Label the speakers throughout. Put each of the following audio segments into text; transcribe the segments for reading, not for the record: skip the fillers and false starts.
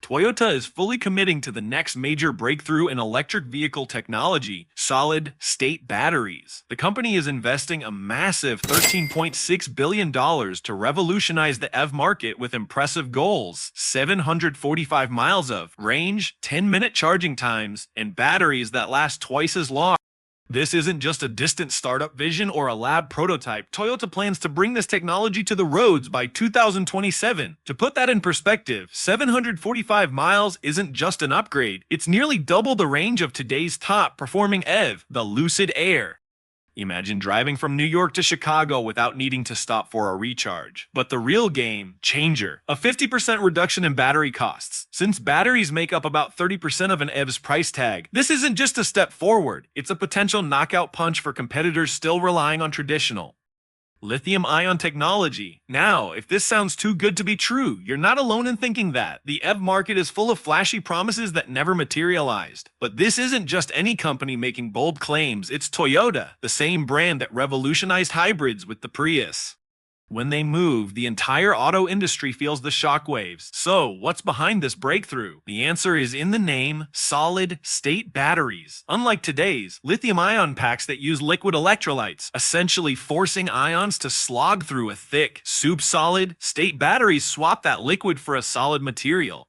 Speaker 1: Toyota is fully committing to the next major breakthrough in electric vehicle technology, solid-state batteries. The company is investing a massive $13.6 billion to revolutionize the EV market with impressive goals: 745 miles of range, 10-minute charging times, and batteries that last twice as long. This isn't just a distant startup vision or a lab prototype. Toyota plans to bring this technology to the roads by 2027. To put that in perspective, 745 miles isn't just an upgrade. It's nearly double the range of today's top-performing EV, the Lucid Air. Imagine driving from New York to Chicago without needing to stop for a recharge. But the real game changer: a 50% reduction in battery costs. Since batteries make up about 30% of an EV's price tag, this isn't just a step forward, it's a potential knockout punch for competitors still relying on traditional lithium-ion technology. Now, if this sounds too good to be true, you're not alone in thinking that. The EV market is full of flashy promises that never materialized. But this isn't just any company making bold claims, it's Toyota, the same brand that revolutionized hybrids with the Prius. When they move, the entire auto industry feels the shockwaves. So, what's behind this breakthrough? The answer is in the name: solid-state batteries. Unlike today's lithium-ion packs that use liquid electrolytes, essentially forcing ions to slog through a thick, solid-state batteries swap that liquid for a solid material.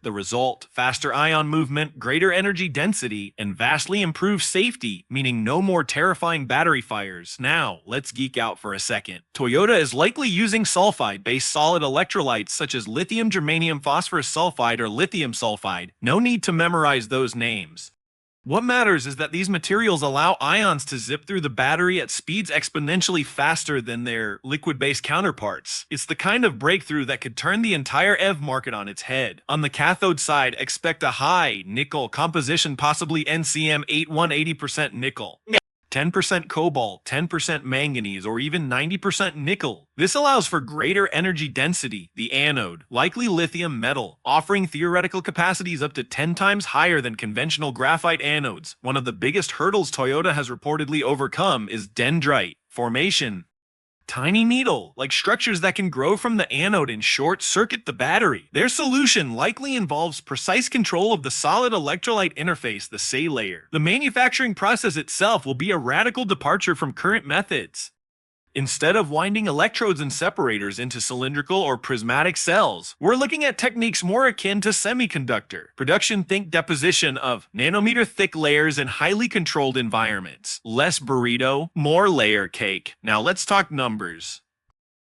Speaker 1: The result: faster ion movement, greater energy density, and vastly improved safety, meaning no more terrifying battery fires. Now, let's geek out for a second. Toyota is likely using sulfide-based solid electrolytes such as lithium germanium phosphorus sulfide or lithium sulfide. No need to memorize those names. What matters is that these materials allow ions to zip through the battery at speeds exponentially faster than their liquid-based counterparts. It's the kind of breakthrough that could turn the entire EV market on its head. On the cathode side, expect a high nickel composition, possibly NCM 8180% nickel, 10% cobalt, 10% manganese, or even 90% nickel. This allows for greater energy density. The anode, likely lithium metal, offering theoretical capacities up to 10 times higher than conventional graphite anodes. One of the biggest hurdles Toyota has reportedly overcome is dendrite formation. Tiny needle-like structures that can grow from the anode and short-circuit the battery. Their solution likely involves precise control of the solid electrolyte interface, the SAE layer. The manufacturing process itself will be a radical departure from current methods. Instead of winding electrodes and separators into cylindrical or prismatic cells, we're looking at techniques more akin to semiconductor production. Think deposition of nanometer-thick layers in highly controlled environments. Less burrito, more layer cake. Now let's talk numbers.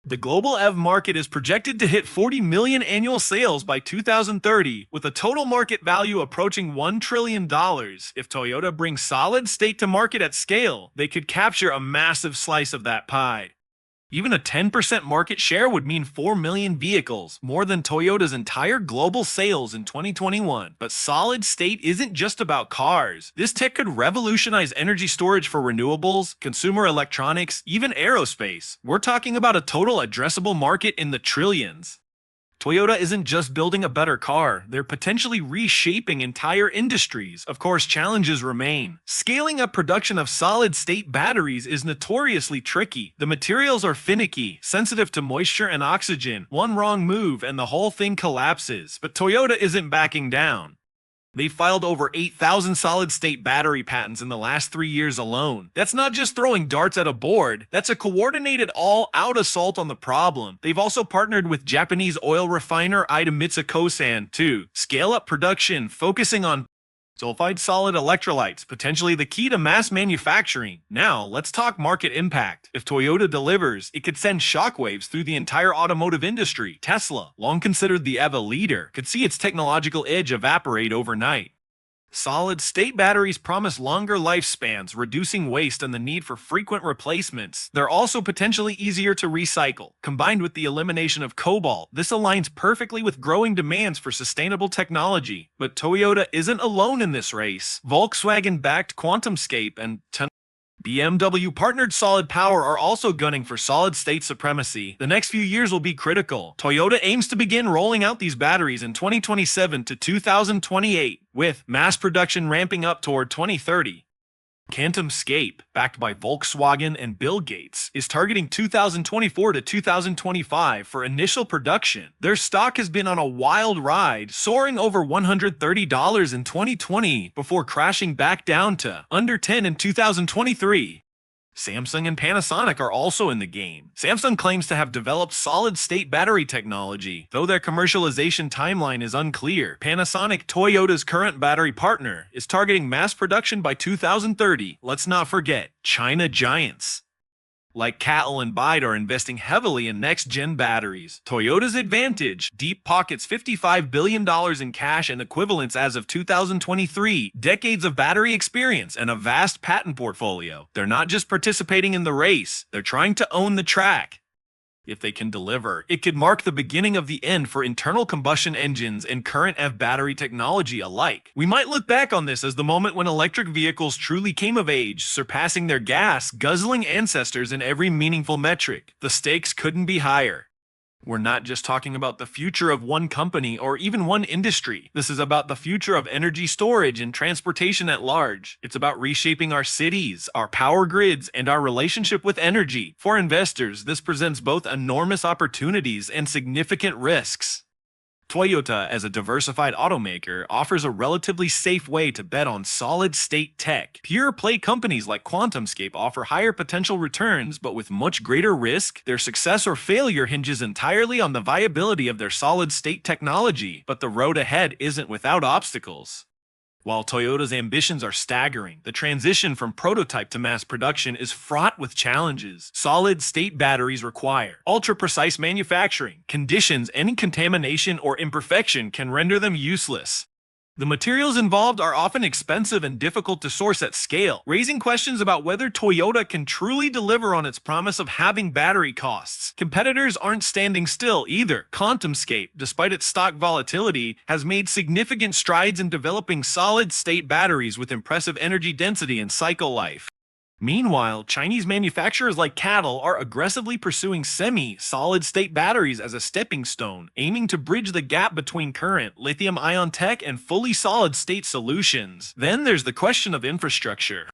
Speaker 1: The global EV market is projected to hit 40 million annual sales by 2030, with a total market value approaching $1 trillion. If Toyota brings solid state to market at scale, they could capture a massive slice of that pie. Even a 10% market share would mean 4 million vehicles, more than Toyota's entire global sales in 2021. But solid state isn't just about cars. This tech could revolutionize energy storage for renewables, consumer electronics, even aerospace. We're talking about a total addressable market in the trillions. Toyota isn't just building a better car, they're potentially reshaping entire industries. Of course, challenges remain. Scaling up production of solid-state batteries is notoriously tricky. The materials are finicky, sensitive to moisture and oxygen. One wrong move and the whole thing collapses. But Toyota isn't backing down. They filed over 8,000 solid-state battery patents in the last 3 years alone. That's not just throwing darts at a board, that's a coordinated all-out assault on the problem. They've also partnered with Japanese oil refiner Idemitsu Kosan to scale up production, focusing on sulfide solid electrolytes, potentially the key to mass manufacturing. Now, let's talk market impact. If Toyota delivers, it could send shockwaves through the entire automotive industry. Tesla, long considered the EV leader, could see its technological edge evaporate overnight. Solid-state batteries promise longer lifespans, reducing waste and the need for frequent replacements. They're also potentially easier to recycle. Combined with the elimination of cobalt, this aligns perfectly with growing demands for sustainable technology. But Toyota isn't alone in this race. Volkswagen-backed QuantumScape and BMW-partnered Solid Power are also gunning for solid-state supremacy. The next few years will be critical. Toyota aims to begin rolling out these batteries in 2027 to 2028, with mass production ramping up toward 2030. QuantumScape, backed by Volkswagen and Bill Gates, is targeting 2024 to 2025 for initial production. Their stock has been on a wild ride, soaring over $130 in 2020 before crashing back down to under 10 in 2023. Samsung and Panasonic are also in the game. Samsung claims to have developed solid-state battery technology, though their commercialization timeline is unclear. Panasonic, Toyota's current battery partner, is targeting mass production by 2030. Let's not forget, China giants like CATL and BYD are investing heavily in next-gen batteries. Toyota's advantage, deep pockets $55 billion in cash and equivalents as of 2023, decades of battery experience, and a vast patent portfolio. They're not just participating in the race, they're trying to own the track. If they can deliver, it could mark the beginning of the end for internal combustion engines and current EV battery technology alike. We might look back on this as the moment when electric vehicles truly came of age, surpassing their gas-guzzling ancestors in every meaningful metric. The stakes couldn't be higher. We're not just talking about the future of one company or even one industry. This is about the future of energy storage and transportation at large. It's about reshaping our cities, our power grids, and our relationship with energy. For investors, this presents both enormous opportunities and significant risks. Toyota, as a diversified automaker, offers a relatively safe way to bet on solid-state tech. Pure-play companies like QuantumScape offer higher potential returns, but with much greater risk. Their success or failure hinges entirely on the viability of their solid-state technology, but the road ahead isn't without obstacles. While Toyota's ambitions are staggering, the transition from prototype to mass production is fraught with challenges. Solid-state batteries require ultra-precise manufacturing. Conditions, any contamination or imperfection can render them useless. The materials involved are often expensive and difficult to source at scale, raising questions about whether Toyota can truly deliver on its promise of halving battery costs. Competitors aren't standing still either. QuantumScape, despite its stock volatility, has made significant strides in developing solid-state batteries with impressive energy density and cycle life. Meanwhile, Chinese manufacturers like CATL are aggressively pursuing semi-solid-state batteries as a stepping stone, aiming to bridge the gap between current lithium-ion tech and fully solid-state solutions. Then there's the question of infrastructure.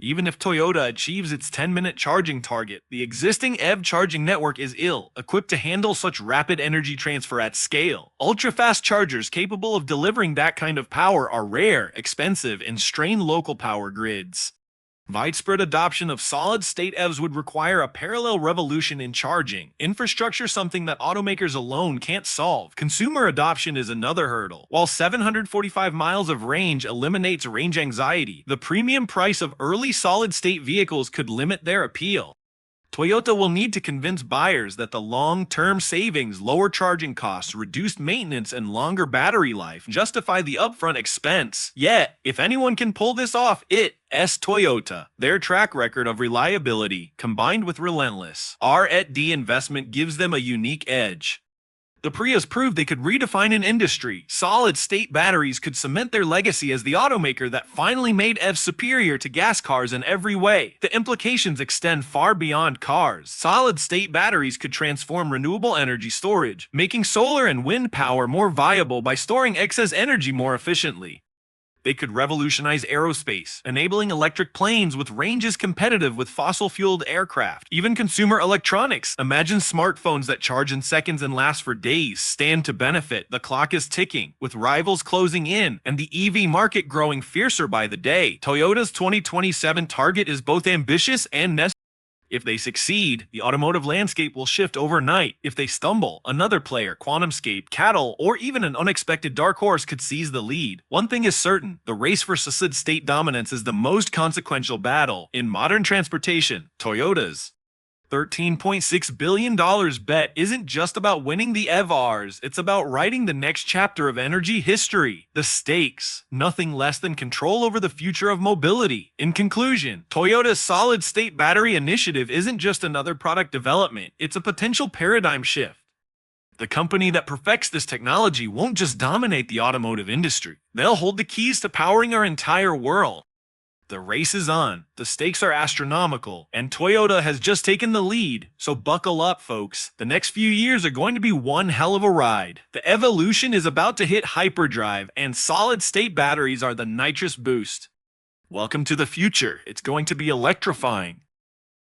Speaker 1: Even if Toyota achieves its 10-minute charging target, the existing EV charging network is ill-equipped to handle such rapid energy transfer at scale. Ultra-fast chargers capable of delivering that kind of power are rare, expensive, and strain local power grids. Widespread adoption of solid-state EVs would require a parallel revolution in charging infrastructure, something that automakers alone can't solve. Consumer adoption is another hurdle. While 745 miles of range eliminates range anxiety, the premium price of early solid-state vehicles could limit their appeal. Toyota will need to convince buyers that the long-term savings, lower charging costs, reduced maintenance, and longer battery life justify the upfront expense. Yet, if anyone can pull this off, it's Toyota. Their track record of reliability, combined with relentless R&D investment, gives them a unique edge. The Prius proved they could redefine an industry. Solid-state batteries could cement their legacy as the automaker that finally made EVs superior to gas cars in every way. The implications extend far beyond cars. Solid-state batteries could transform renewable energy storage, making solar and wind power more viable by storing excess energy more efficiently. They could revolutionize aerospace, enabling electric planes with ranges competitive with fossil-fueled aircraft. Even consumer electronics. Imagine smartphones that charge in seconds and last for days stand to benefit. The clock is ticking, with rivals closing in, and the EV market growing fiercer by the day. Toyota's 2027 target is both ambitious and necessary. If they succeed, the automotive landscape will shift overnight. If they stumble, another player, QuantumScape, CATL, or even an unexpected dark horse could seize the lead. One thing is certain, the race for solid-state dominance is the most consequential battle in modern transportation. Toyota's $13.6 billion bet isn't just about winning the EVs, it's about writing the next chapter of energy history. The stakes, nothing less than control over the future of mobility. In conclusion, Toyota's solid-state battery initiative isn't just another product development, it's a potential paradigm shift. The company that perfects this technology won't just dominate the automotive industry, they'll hold the keys to powering our entire world. The race is on, the stakes are astronomical, and Toyota has just taken the lead, so buckle up, folks. The next few years are going to be one hell of a ride. The evolution is about to hit hyperdrive, and solid-state batteries are the nitrous boost. Welcome to the future. It's going to be electrifying.